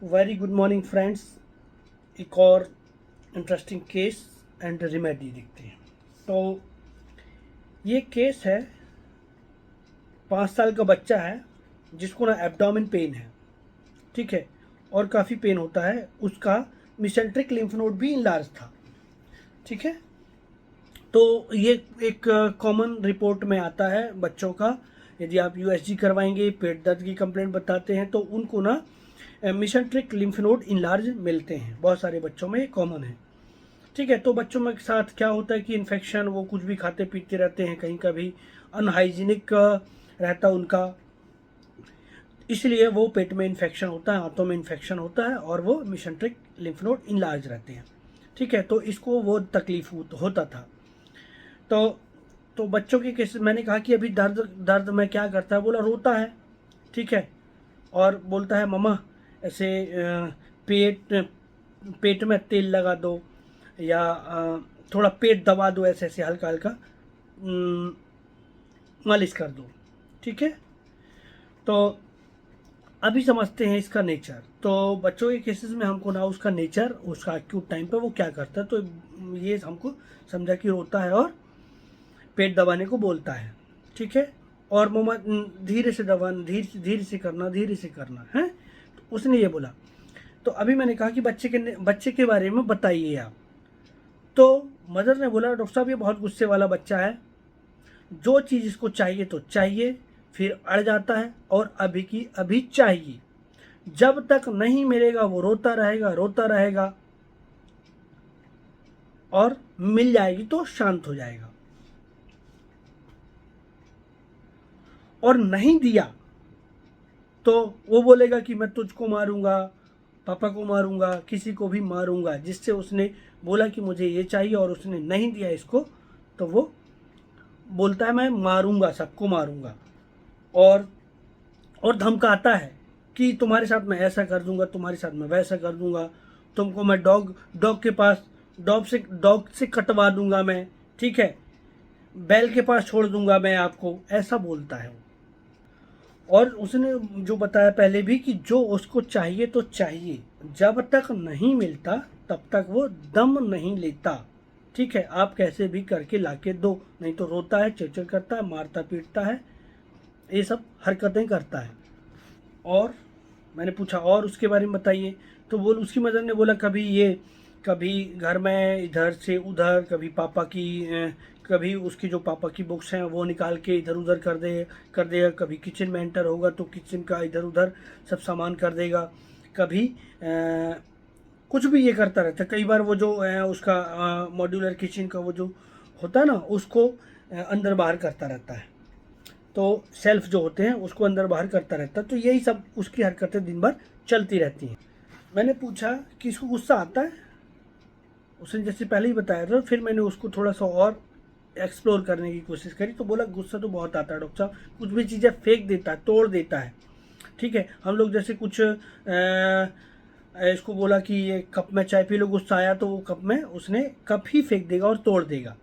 Very good morning friends. एक और interesting case and remedy देखते हैं। तो ये केस है, 5 साल का बच्चा है जिसको ना एब्डोमेन पेन है, ठीक है, और काफ़ी पेन होता है। उसका मिसेंट्रिक लिम्फ नोड भी इनलार्ज था, ठीक है। तो ये एक कॉमन रिपोर्ट में आता है बच्चों का। यदि आप यूएसजी करवाएंगे, पेट दर्द की कंप्लेंट बताते हैं, तो उनको ना मिसेंट्रिक लिम्फ नोड इनलार्ज मिलते हैं। बहुत सारे बच्चों में ये कॉमन है, ठीक है। तो बच्चों में साथ क्या होता है कि इन्फेक्शन, वो कुछ भी खाते पीते रहते हैं, कहीं का भी अनहाइजीनिक रहता उनका, इसलिए वो पेट में इन्फेक्शन होता है, हाथों में इन्फेक्शन होता है और वो मिसेंट्रिक लिम्फ नोड इनलार्ज रहते हैं, ठीक है। तो इसको वो तकलीफ होता था। तो बच्चों के केस मैंने कहा कि अभी दर्द दर्द में क्या करता है, बोला रोता है, ठीक है, और बोलता है मम्मा ऐसे पेट पेट में तेल लगा दो, या थोड़ा पेट दबा दो, ऐसे ऐसे हल्का हल्का मालिश कर दो, ठीक है। तो अभी समझते हैं इसका नेचर। तो बच्चों के केसेस में हमको ना उसका नेचर, उसका एक्यूट टाइम पे वो क्या करता है, तो ये हमको समझा कि रोता है और पेट दबाने को बोलता है, ठीक है। और मम्मा धीरे से दबाना, धीरे धीरे से करना, धीरे से करना है, तो उसने ये बोला। तो अभी मैंने कहा कि बच्चे के बारे में बताइए आप। तो मदर ने बोला डॉक्टर साहब ये बहुत गुस्से वाला बच्चा है, जो चीज़ इसको चाहिए तो चाहिए, फिर अड़ जाता है और अभी की अभी चाहिए, जब तक नहीं मिलेगा वो रोता रहेगा रोता रहेगा, और मिल जाएगी तो शांत हो जाएगा, और नहीं दिया तो वो बोलेगा कि मैं तुझको मारूंगा, पापा को मारूंगा, किसी को भी मारूंगा। जिससे उसने बोला कि मुझे ये चाहिए और उसने नहीं दिया इसको, तो वो बोलता है मैं मारूंगा, सबको मारूंगा, और धमकाता है कि तुम्हारे साथ मैं ऐसा कर दूंगा, तुम्हारे साथ मैं वैसा कर दूंगा, तुमको मैं डॉग डॉग के पास डॉग से कटवा दूंगा मैं, ठीक है, बैल के पास छोड़ दूंगा मैं आपको, ऐसा बोलता है वो। और उसने जो बताया पहले भी कि जो उसको चाहिए तो चाहिए, जब तक नहीं मिलता तब तक वो दम नहीं लेता, ठीक है। आप कैसे भी करके लाके दो, नहीं तो रोता है, चिड़चिड़ करता है, मारता पीटता है, ये सब हरकतें करता है। और मैंने पूछा और उसके बारे में बताइए। तो उसकी मदर ने बोला कभी घर में इधर से उधर, कभी पापा की कभी उसकी जो पापा की बुक्स हैं वो निकाल के इधर उधर कर देगा, कभी किचन में एंटर होगा तो किचन का इधर उधर सब सामान कर देगा, कभी कुछ भी ये करता रहता है। कई बार वो जो उसका मॉड्यूलर किचन का वो जो होता है ना, उसको अंदर बाहर करता रहता है। तो सेल्फ जो होते हैं उसको अंदर बाहर करता रहता है। तो यही सब उसकी हरकतें दिन भर चलती रहती हैं। मैंने पूछा कि इसको गुस्सा आता है, उसने जैसे पहले ही बताया था। फिर मैंने उसको थोड़ा सा और एक्सप्लोर करने की कोशिश करी, तो बोला गुस्सा तो बहुत आता है डॉक्टर साहब, कुछ भी चीज़ें फेंक देता है, तोड़ देता है, ठीक है। हम लोग जैसे कुछ इसको बोला कि ये कप में चाय पी लो, गुस्सा आया तो वो कप में उसने कप ही फेंक देगा और तोड़ देगा।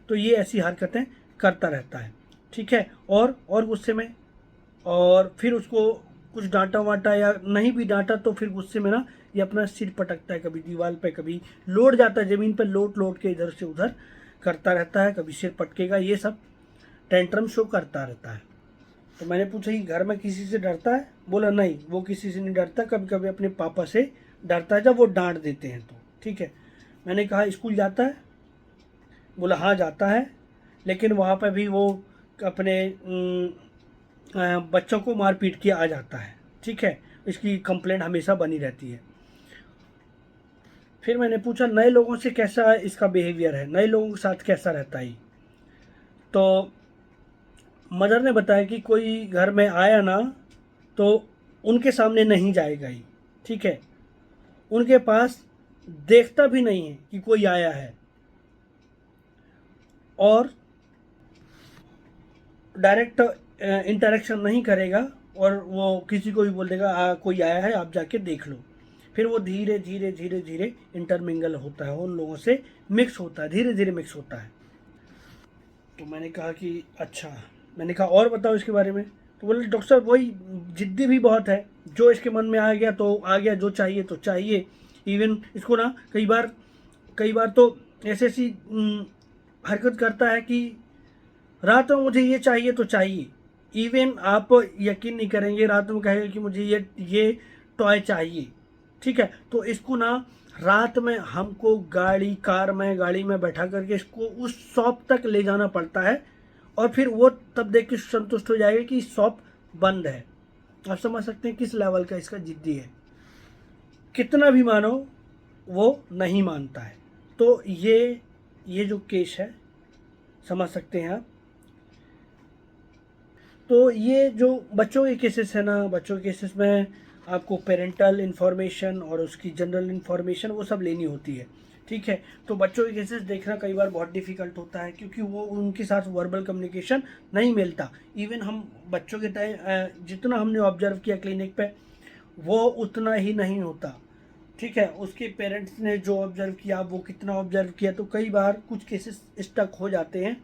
तो ये ऐसी हरकतें करता रहता है, ठीक है। और गुस्से में, और फिर उसको कुछ डांटा वाटा या नहीं भी डांटा तो फिर गुस्से में ना ये अपना सिर पटकता है, कभी दीवार पे, कभी लोट जाता है ज़मीन पे, लोट लोट के इधर से उधर करता रहता है, कभी सिर पटकेगा, ये सब टेंट्रम शो करता रहता है। तो मैंने पूछा कि घर में किसी से डरता है? बोला नहीं, वो किसी से नहीं डरता, कभी कभी अपने पापा से डरता है जब वो डांट देते हैं तो, ठीक है। मैंने कहा स्कूल जाता है? बोला हाँ जाता है, लेकिन वहाँ पर भी वो अपने बच्चों को मार पीट के आ जाता है, ठीक है। इसकी कंप्लेंट हमेशा बनी रहती है। फिर मैंने पूछा नए लोगों से कैसा इसका बिहेवियर है, नए लोगों के साथ कैसा रहता है। तो मदर ने बताया कि कोई घर में आया ना तो उनके सामने नहीं जाएगा ही, ठीक है। उनके पास देखता भी नहीं है कि कोई आया है, और डायरेक्ट इंटरेक्शन नहीं करेगा, और वो किसी को भी बोल देगा कोई आया है आप जाके देख लो। फिर वो धीरे धीरे धीरे धीरे इंटरमिंगल होता है, उन लोगों से मिक्स होता है, धीरे धीरे मिक्स होता है। तो मैंने कहा कि अच्छा, मैंने कहा और बताओ इसके बारे में। तो बोले डॉक्टर साहब वही जिद्दी भी बहुत है, जो इसके मन में आ गया तो आ गया, जो चाहिए तो चाहिए। इवन इसको ना कई बार तो ऐसी ऐसी हरकत करता है कि रात में मुझे ये चाहिए तो चाहिए। इवन आप यकीन नहीं करेंगे, रात में कहेगा कि मुझे ये टॉय चाहिए। ठीक है, तो इसको ना रात में हमको गाड़ी में बैठा करके इसको उस शॉप तक ले जाना पड़ता है, और फिर वो तब देख के संतुष्ट हो जाएगा कि शॉप बंद है। आप समझ सकते हैं किस लेवल का इसका जिद्दी है। कितना भी मानो वो नहीं मानता है। तो ये जो केस है, समझ सकते हैं आप। तो ये जो बच्चों के केसेस है ना, बच्चों के केसेस में आपको पेरेंटल इन्फॉर्मेशन और उसकी जनरल इन्फॉर्मेशन वो सब लेनी होती है। ठीक है, तो बच्चों के केसेस देखना कई बार बहुत डिफ़िकल्ट होता है, क्योंकि वो उनके साथ वर्बल कम्युनिकेशन नहीं मिलता। इवन हम बच्चों के टाइम जितना हमने ऑब्जर्व किया क्लिनिक पे, वो उतना ही नहीं होता। ठीक है, उसके पेरेंट्स ने जो ऑब्जर्व किया वो कितना ऑब्जर्व किया, तो कई बार कुछ केसेस स्टक हो जाते हैं,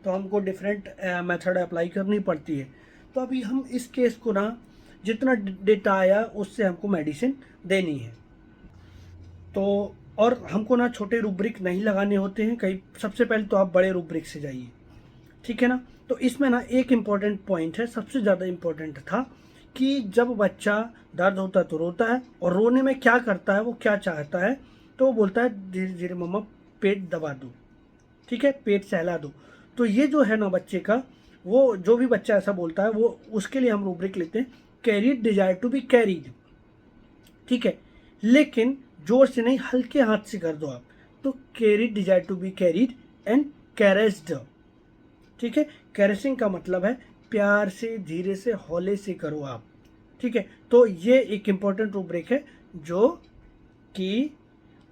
तो हमको डिफरेंट मेथड अप्लाई करनी पड़ती है। तो अभी हम इस केस को ना, जितना डेटा आया उससे हमको मेडिसिन देनी है। तो और हमको ना छोटे रूब्रिक नहीं लगाने होते हैं कई, सबसे पहले तो आप बड़े रूब्रिक से जाइए। ठीक है ना, तो इसमें ना एक इम्पॉर्टेंट पॉइंट है, सबसे ज़्यादा इम्पॉर्टेंट था, कि जब बच्चा दर्द होता है तो रोता है, और रोने में क्या करता है, वो क्या चाहता है, तो वो बोलता है धीरे धीरे मम्मा पेट दबा दो। ठीक है, पेट सहला दो। तो ये जो है ना बच्चे का, वो जो भी बच्चा ऐसा बोलता है, वो उसके लिए हम रूब्रिक लेते हैं carried desire to be carried. ठीक है, लेकिन जोर से नहीं, हल्के हाथ से कर दो आप, तो carried desire to be carried and caressed. ठीक है, कैरेसिंग का मतलब है प्यार से, धीरे से, हौले से करो आप। ठीक है, तो ये एक इम्पॉर्टेंट रूब्रिक है जो कि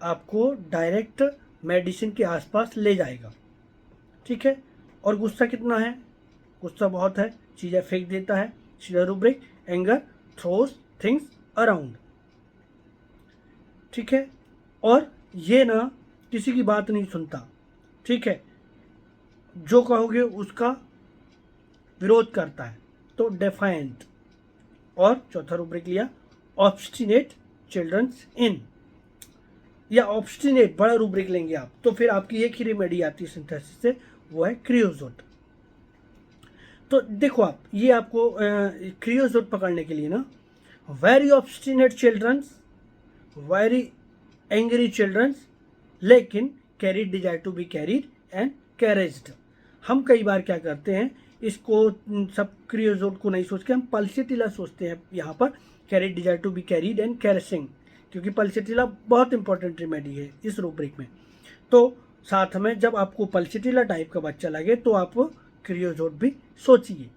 आपको डायरेक्ट मेडिसिन के आसपास ले जाएगा। ठीक है, और गुस्सा कितना है, गुस्सा बहुत है, चीज़ें फेंक देता है। सीधा rubric, anger throws things around. ठीक है, और ये ना किसी की बात नहीं सुनता। ठीक है, जो कहोगे उसका विरोध करता है, तो डेफाइंट। और चौथा रूब्रिक लिया ऑब्स्टिनेट चिल्ड्रंस इन, या ऑब्स्टिनेट बड़ा रूब्रिक लेंगे आप, तो फिर आपकी एक ही रेमेडी आती है सिंथेसिस से, वो है क्रियोजोट। तो देखो आप, ये आपको क्रियोजोट पकड़ने के लिए ना, very obstinate childrens, very angry childrens, लेकिन carried desire to be carried and caressed. हम कई बार क्या करते हैं, इसको सब क्रियोजोट को नहीं सोच के हम पल्सेटिला सोचते हैं यहाँ पर, carried desire to be carried and caressing, क्योंकि पल्सेटिला बहुत इंपॉर्टेंट रेमेडी है इस रूब्रिक में। तो साथ में जब आपको पल्सेटिला टाइप का बच्चा लगे तो आप क्रियोजोट भी सोचिए।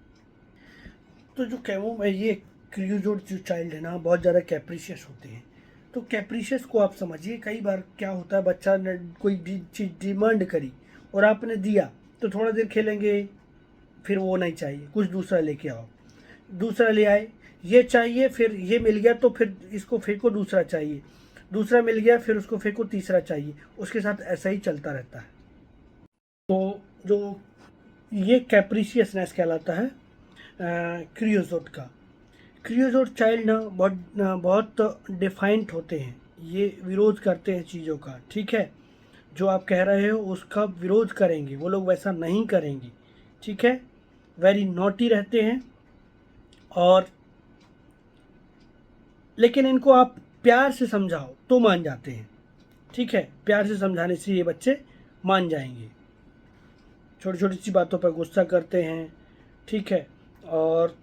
तो जो कैमो ये क्रियोजोट जो चाइल्ड है ना, बहुत ज़्यादा कैप्रिशियस होते हैं। तो कैप्रिशियस को आप समझिए, कई बार क्या होता है, बच्चा ने कोई चीज़ डिमांड करी और आपने दिया, तो थोड़ा देर खेलेंगे, फिर वो नहीं चाहिए, कुछ दूसरा लेके आओ, दूसरा ले आए, ये चाहिए, फिर ये मिल गया तो फिर इसको फेंको, दूसरा चाहिए, दूसरा मिल गया, फिर उसको फेंको, तीसरा चाहिए, उसके साथ ऐसा ही चलता रहता है। तो जो ये कैप्रिशियसनेस कहलाता है क्रियोजोट का। क्रियोजोट चाइल्ड ना बहुत डिफाइंट होते हैं, ये विरोध करते हैं चीज़ों का। ठीक है, जो आप कह रहे हो उसका विरोध करेंगे, वो लोग वैसा नहीं करेंगे। ठीक है, वेरी नॉटी रहते हैं, और लेकिन इनको आप प्यार से समझाओ तो मान जाते हैं। ठीक है, प्यार से समझाने से ये बच्चे मान जाएंगे। छोटी छोटी सी बातों पर गुस्सा करते हैं। ठीक है, और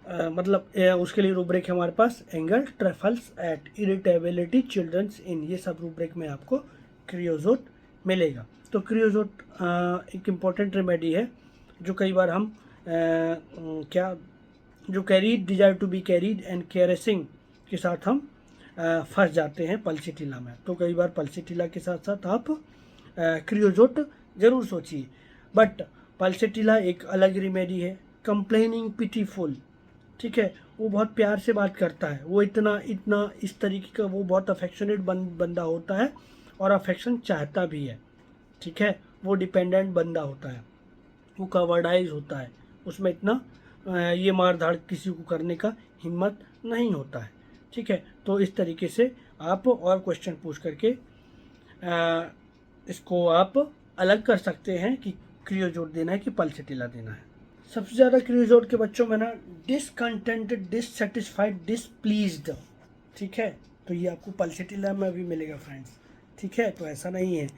मतलब उसके लिए रूब्रिक है हमारे पास, anger trifles at irritability childrens in, ये सब रूब्रिक में आपको क्रियोजोट मिलेगा। तो क्रियोजोट एक इम्पॉर्टेंट रेमेडी है, जो कई बार हम जो carried desire to be carried and caressing के साथ हम फंस जाते हैं पल्सिटिला में। तो कई बार पल्सिटिला के साथ साथ आप क्रियोजोट ज़रूर सोचिए। बट पल्सिटिला एक अलग रेमेडी है, कंप्लेनिंग पिटीफुल। ठीक है, वो बहुत प्यार से बात करता है, वो इतना इतना इस तरीके का, वो बहुत अफेक्शनेट बंदा होता है, और अफेक्शन चाहता भी है। ठीक है, वो डिपेंडेंट बंदा होता है, वो कवर्डाइज होता है, उसमें इतना ये मार धाड़ किसी को करने का हिम्मत नहीं होता है। ठीक है, तो इस तरीके से आप और क्वेश्चन पूछ करके इसको आप अलग कर सकते हैं कि क्रियोजोट देना है कि पल्सेटिला देना है। सबसे ज़्यादा क्रियोजोट के बच्चों में ना डिसकंटेंटेड, डिससेटिस्फाइड, डिसप्लीज्ड। ठीक है, तो ये आपको पल्सेटिला में भी मिलेगा फ्रेंड्स। ठीक है, तो ऐसा नहीं है।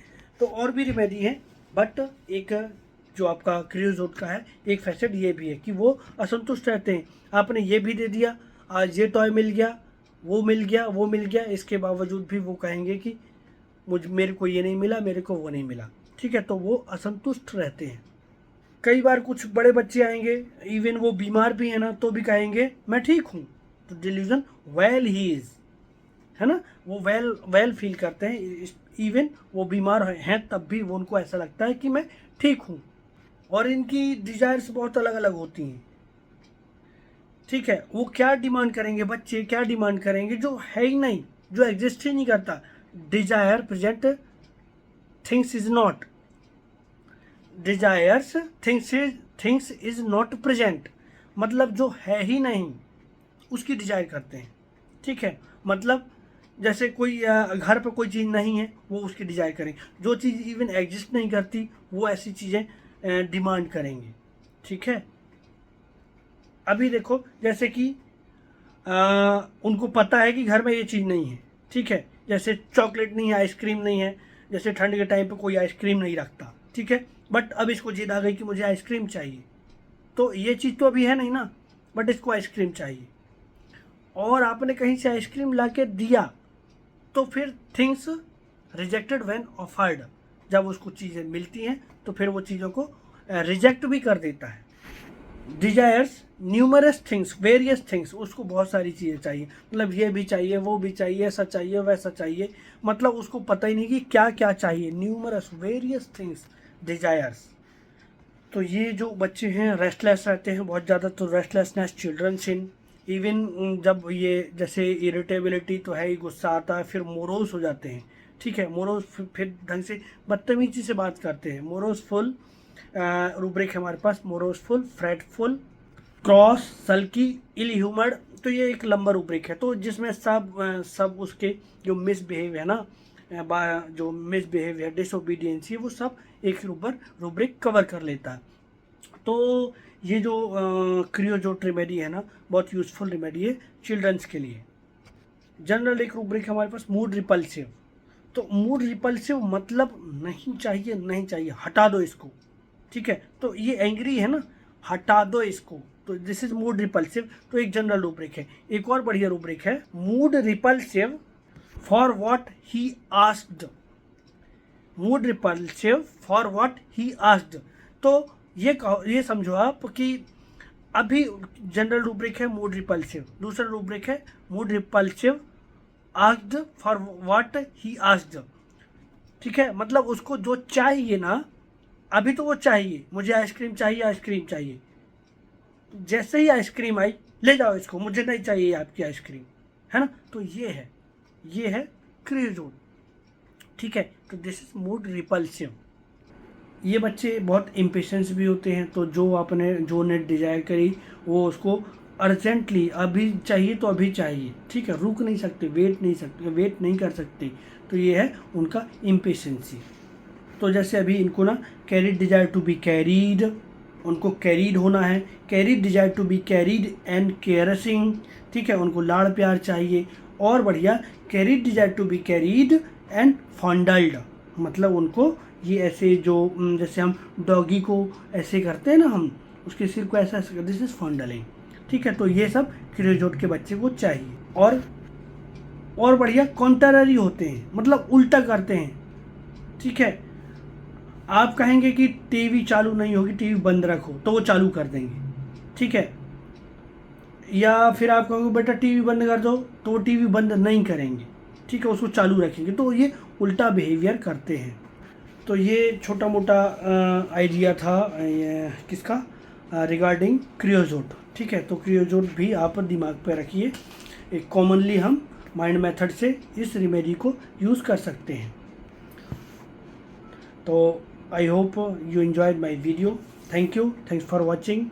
तो और भी रिमेडी है, बट एक जो आपका क्रियोजोट का है एक फैसेट ये भी है कि वो असंतुष्ट रहते हैं। आपने ये भी दे दिया, आज ये टॉय मिल गया, वो मिल गया, वो मिल गया, इसके बावजूद भी वो कहेंगे कि मेरे को ये नहीं मिला, मेरे को वो नहीं मिला। ठीक है, तो वो असंतुष्ट रहते हैं। कई बार कुछ बड़े बच्चे आएंगे, इवन वो बीमार भी है ना, तो भी कहेंगे मैं ठीक हूँ। तो डिल्यूजन वेल ही इज, है ना, वो वेल फील करते हैं। इवन वो बीमार हैं तब भी वो उनको ऐसा लगता है कि मैं ठीक हूँ। और इनकी डिजायर्स बहुत अलग अलग होती हैं। ठीक है, वो क्या डिमांड करेंगे, बच्चे क्या डिमांड करेंगे जो है ही नहीं, जो एग्जिस्ट ही नहीं करता। Desire present, things is not, desires things is not present, मतलब जो है ही नहीं उसकी डिजायर करते हैं। ठीक है, मतलब जैसे कोई घर पर कोई चीज़ नहीं है वो उसकी डिजायर करेंगे, जो चीज़ इवन एग्जिस्ट नहीं करती वो ऐसी चीज़ें डिमांड करेंगे। ठीक है, अभी देखो जैसे कि उनको पता है कि घर में ये चीज़ नहीं है। ठीक है, जैसे चॉकलेट नहीं है, आइसक्रीम नहीं है, जैसे ठंड के टाइम पे कोई आइसक्रीम नहीं रखता। ठीक है, बट अब इसको जिद आ गई कि मुझे आइसक्रीम चाहिए, तो ये चीज़ तो अभी है नहीं ना, बट इसको आइसक्रीम चाहिए। और आपने कहीं से आइसक्रीम ला के दिया तो फिर थिंग्स रिजेक्टेड व्हेन ऑफर्ड, जब उसको चीज़ें मिलती हैं तो फिर वो चीज़ों को रिजेक्ट भी कर देता है। Desires numerous things, various things, उसको बहुत सारी चीज़ें चाहिए, मतलब ये भी चाहिए, वो भी चाहिए, ऐसा चाहिए, वैसा चाहिए, मतलब उसको पता ही नहीं कि क्या क्या चाहिए। Numerous various things desires. तो ये जो बच्चे हैं रेस्टलेस रहते हैं बहुत ज़्यादा, तो रेस्टलेसनेस चिल्ड्रंस इन, इवन जब ये जैसे इरिटेबिलिटी तो है ही, गुस्सा आता है, फिर मोरोस हो जाते हैं। ठीक है, मोरोस फिर ढंग से बदतमीजी से बात करते हैं। मोरोसफुल रूब्रिक है हमारे पास, मोरोसफुल, फ्रेटफुल, क्रॉस, सल्की, इल ह्यूमर्ड। तो ये एक लंबा रूब्रिक है, तो जिसमें सब उसके जो मिसबिहेव है ना, जो मिसबिहेव है, डिसोबीडियंस, वो सब एक रूब्रिक कवर कर लेता है। तो ये जो क्रियोजोट रेमेडी है ना, बहुत यूजफुल रेमेडी है चिल्ड्रंस के लिए। जनरल एक रूब्रिक हमारे पास मूड रिपल्सिव। तो मूड रिपल्सिव मतलब नहीं चाहिए, नहीं चाहिए, हटा दो इसको। ठीक है, तो ये एंग्री है ना, हटा दो इसको, तो दिस इज मूड रिपल्सिव। तो एक जनरल रूब्रिक है। एक और बढ़िया रूब्रिक है, mood repulsive for what he asked. Mood repulsive for what he asked. तो ये समझो आप कि अभी जनरल रूब्रिक है मूड रिपल्सिव, दूसरा रूब्रिक है mood repulsive asked for what he asked. ठीक है, मतलब उसको जो चाहिए ना, अभी तो वो चाहिए, मुझे आइसक्रीम चाहिए, आइसक्रीम चाहिए, जैसे ही आइसक्रीम आई ले जाओ इसको, मुझे नहीं चाहिए आपकी आइसक्रीम, है ना। तो ये है क्रियोजोट। ठीक है, तो दिस इज मूड रिपल्सिव। ये बच्चे बहुत इम्पेशेंस भी होते हैं, तो जो ने डिजायर करी वो उसको अर्जेंटली अभी चाहिए तो अभी चाहिए। ठीक है, रुक नहीं सकते, वेट नहीं कर सकते। तो ये है उनका इम्पेशेंसी। तो जैसे अभी इनको ना carried desire to be carried, उनको कैरीड होना है, carried desire to be carried and caressing. ठीक है, उनको लाड़ प्यार चाहिए। और बढ़िया, carried desire to be carried and fondled, मतलब उनको ये ऐसे जो जैसे हम डॉगी को ऐसे करते हैं ना, हम उसके सिर को ऐसा ऐसे, दिस इज फॉन्डलिंग। ठीक है, तो ये सब क्रियोजोट के बच्चे को चाहिए। और बढ़िया कॉन्ट्ररी होते हैं, मतलब उल्टा करते हैं। ठीक है, आप कहेंगे कि टीवी चालू नहीं होगी, टीवी बंद रखो, तो वो चालू कर देंगे। ठीक है, या फिर आप कहोगे बेटा टीवी बंद कर दो, तो वो टीवी बंद नहीं करेंगे। ठीक है, उसको चालू रखेंगे। तो ये उल्टा बिहेवियर करते हैं। तो ये छोटा मोटा आइडिया था किसका, रिगार्डिंग क्रियोजोट। ठीक है, तो क्रियोजोट भी आप दिमाग पे रखिए। एक कॉमनली हम माइंड मेथड से इस रेमेडी को यूज़ कर सकते हैं। तो I hope you enjoyed my video. Thank you. Thanks for watching.